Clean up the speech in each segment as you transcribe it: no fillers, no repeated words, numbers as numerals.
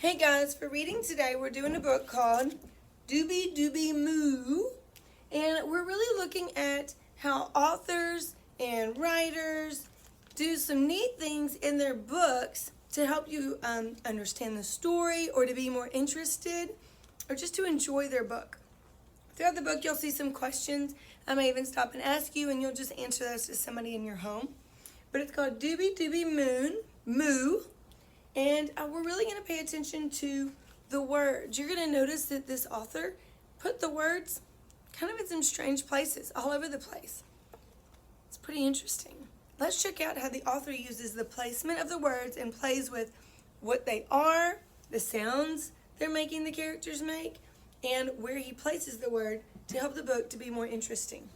Hey guys, for reading today, we're doing a book called Dolby Dolby Moo, and we're really looking at how authors and writers do some neat things in their books to help you understand the story or to be more interested or just to enjoy their book. Throughout the book, you'll see some questions. I may even stop and ask you, and you'll just answer those to somebody in your home. But it's called Dolby Dolby Moo. And we're really going to pay attention to the words. You're going to notice that this author put the words kind of in some strange places, all over the place. It's pretty interesting. Let's check out how the author uses the placement of the words and plays with what they are, the sounds they're making the characters make, and where he places the word to help the book to be more interesting.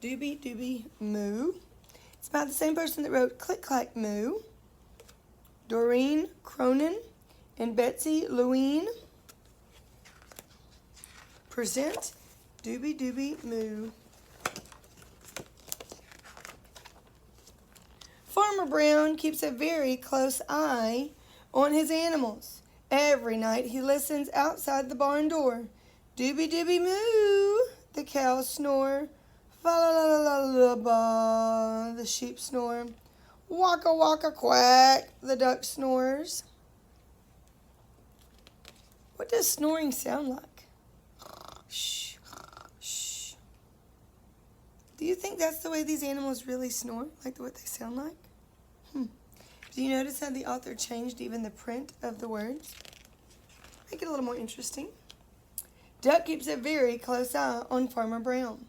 Dolby Dolby Moo. It's by the same person that wrote Click Clack Moo. Doreen Cronin and Betsy Lewine present Dolby Dolby Moo. Farmer Brown keeps a very close eye on his animals. Every night he listens outside the barn door. Dolby Dolby Moo, the cows snore. Fa la la la la la ba, the sheep snore. Waka waka quack, the duck snores. What does snoring sound like? Shh, shh. Do you think that's the way these animals really snore? Like what they sound like? Do you notice how the author changed even the print of the words? Make it a little more interesting. Duck keeps a very close eye on Farmer Brown.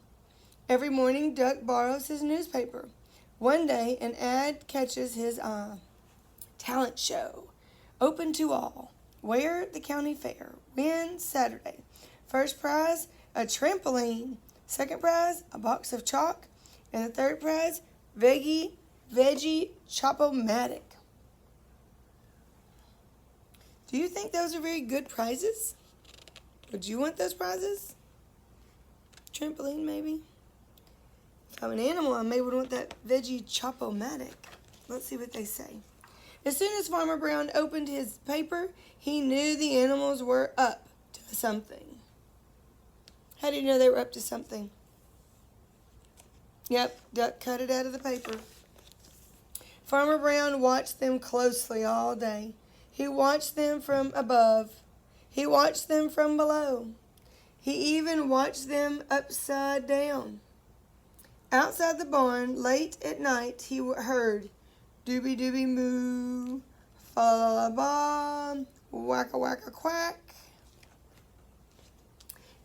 Every morning, Duck borrows his newspaper. One day, an ad catches his eye. Talent show. Open to all. Where? The county fair. Win Saturday. First prize, a trampoline. Second prize, a box of chalk. And the third prize, veggie Chopomatic. Do you think those are very good prizes? Would you want those prizes? Trampoline, maybe? If I'm an animal, I may would want that veggie Chopomatic. Let's see what they say. As soon as Farmer Brown opened his paper, he knew the animals were up to something. How do you know they were up to something? Yep, Duck cut it out of the paper. Farmer Brown watched them closely all day. He watched them from above. He watched them from below. He even watched them upside down. Outside the barn, late at night, he heard Dolby Dolby Moo, fa la la ba, wacka wacka quack.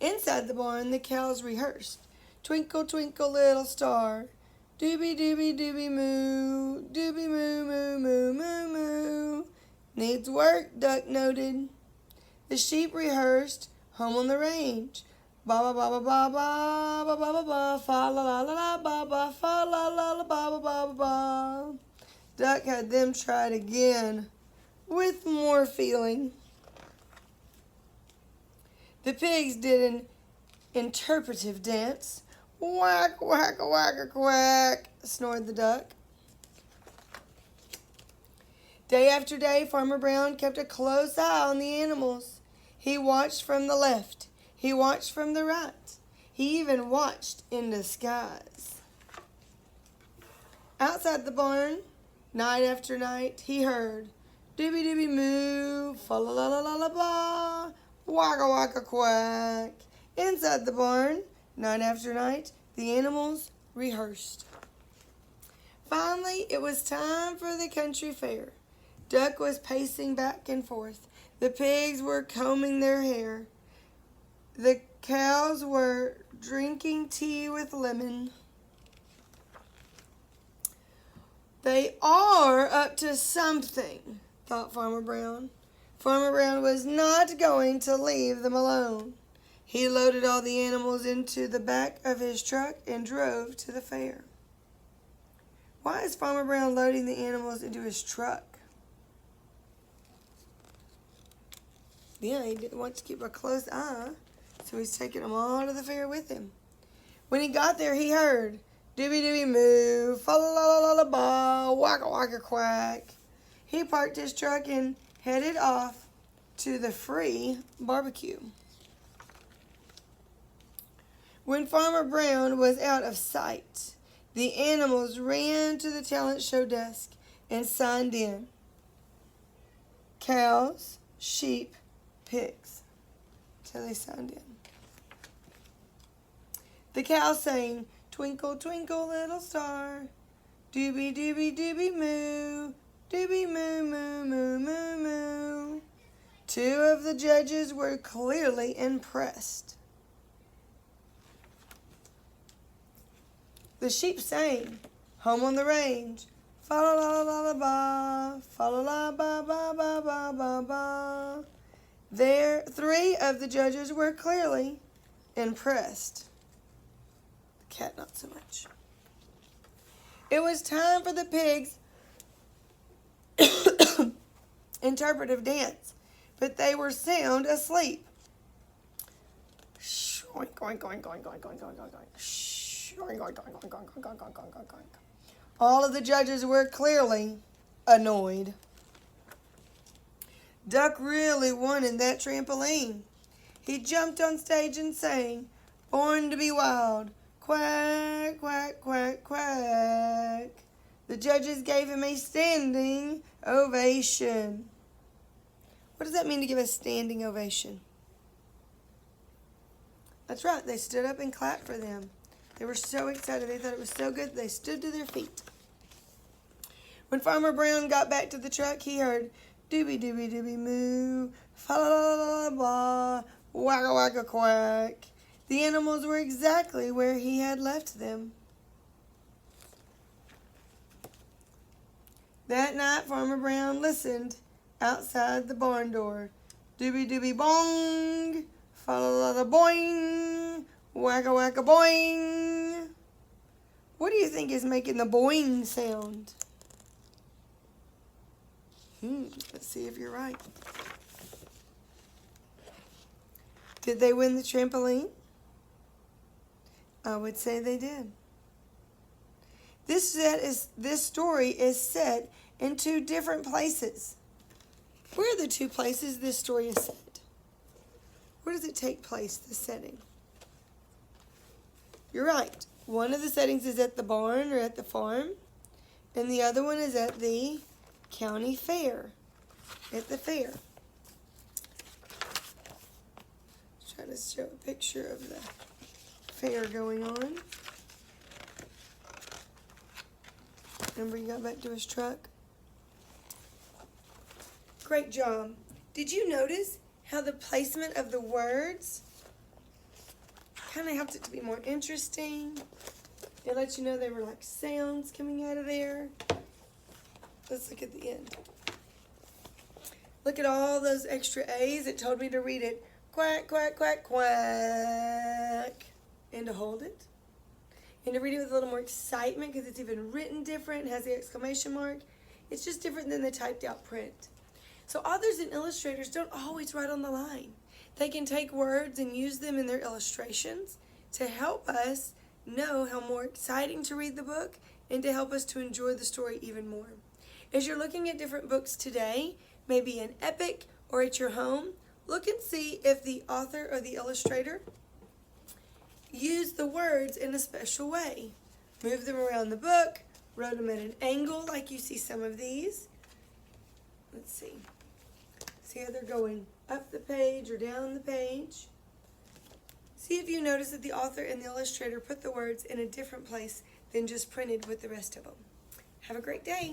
Inside the barn, the cows rehearsed. Twinkle, twinkle, little star. Dolby Dolby Dolby Moo, Dolby Moo, moo, moo, moo, moo. Needs work, Duck noted. The sheep rehearsed, home on the range. Ba ba ba ba ba ba ba ba ba ba fa la la la la ba ba fa la la la ba ba ba ba ba. Duck had them try it again with more feeling. The pigs did an interpretive dance. Whack whack whack quack, snored the duck. Day after day, Farmer Brown kept a close eye on the animals. He watched from the left. He watched from the right. He even watched in the skies. Outside the barn, night after night, he heard Dolby Dolby Moo, fa la la la la la ba, waka waka quack. Inside the barn, night after night, the animals rehearsed. Finally, it was time for the country fair. Duck was pacing back and forth. The pigs were combing their hair. The cows were drinking tea with lemon. They are up to something, thought Farmer Brown. Farmer Brown was not going to leave them alone. He loaded all the animals into the back of his truck and drove to the fair. Why is Farmer Brown loading the animals into his truck? Yeah, he wants to keep a close eye. So he's taking them all to the fair with him. When he got there, he heard Dolby Dolby Moo, fa la la la la ba, wacka wacka quack. He parked his truck and headed off to the free barbecue. When Farmer Brown was out of sight, the animals ran to the talent show desk and signed in. Cows, sheep, pigs. Till they signed in. The cow sang, "Twinkle, twinkle, little star, doobie, doobie, doobie, moo, doobie, moo, moo, moo, moo, moo." Two of the judges were clearly impressed. The sheep sang, "Home on the range, fa la la la la ba, fa la la ba ba ba ba ba ba." There, three of the judges were clearly impressed. The cat not so much. It was time for the pigs' interpretive dance, but they were sound asleep. Oink, oink, oink, oink, oink, oink, oink, oink, oink. All of the judges were clearly annoyed. Duck really wanted that trampoline. He jumped on stage and sang, "Born to be wild, quack, quack, quack, quack." The judges gave him a standing ovation. What does that mean to give a standing ovation? That's right, they stood up and clapped for them. They were so excited. They thought it was so good, they stood to their feet. When Farmer Brown got back to the truck, he heard, "Doobie, doobie, doobie, moo, fa la la la la blah, wagga, wagga, quack." The animals were exactly where he had left them. That night, Farmer Brown listened outside the barn door. Doobie, doobie, bong, fa la la la boing, wagga, wagga, boing. What do you think is making the boing sound? Let's see if you're right. Did they win the trampoline? I would say they did. This story is set in two different places. Where are the two places this story is set? Where does it take place, the setting? You're right. One of the settings is at the barn or at the farm, and the other one is at the county fair, at the fair. Let's try to show a picture of the fair going on. Remember, he got back to his truck. Great job. Did you notice how the placement of the words kind of helped it to be more interesting? It let you know there were like sounds coming out of there. Let's look at the end. Look at all those extra A's. It told me to read it quack, quack, quack, quack, and to hold it. And to read it with a little more excitement because it's even written different, has the exclamation mark. It's just different than the typed out print. So authors and illustrators don't always write on the line. They can take words and use them in their illustrations to help us know how more exciting to read the book and to help us to enjoy the story even more. As you're looking at different books today, maybe an epic or at your home, look and see if the author or the illustrator used the words in a special way. Move them around the book, wrote them at an angle like you see some of these. Let's see. See how they're going up the page or down the page. See if you notice that the author and the illustrator put the words in a different place than just printed with the rest of them. Have a great day.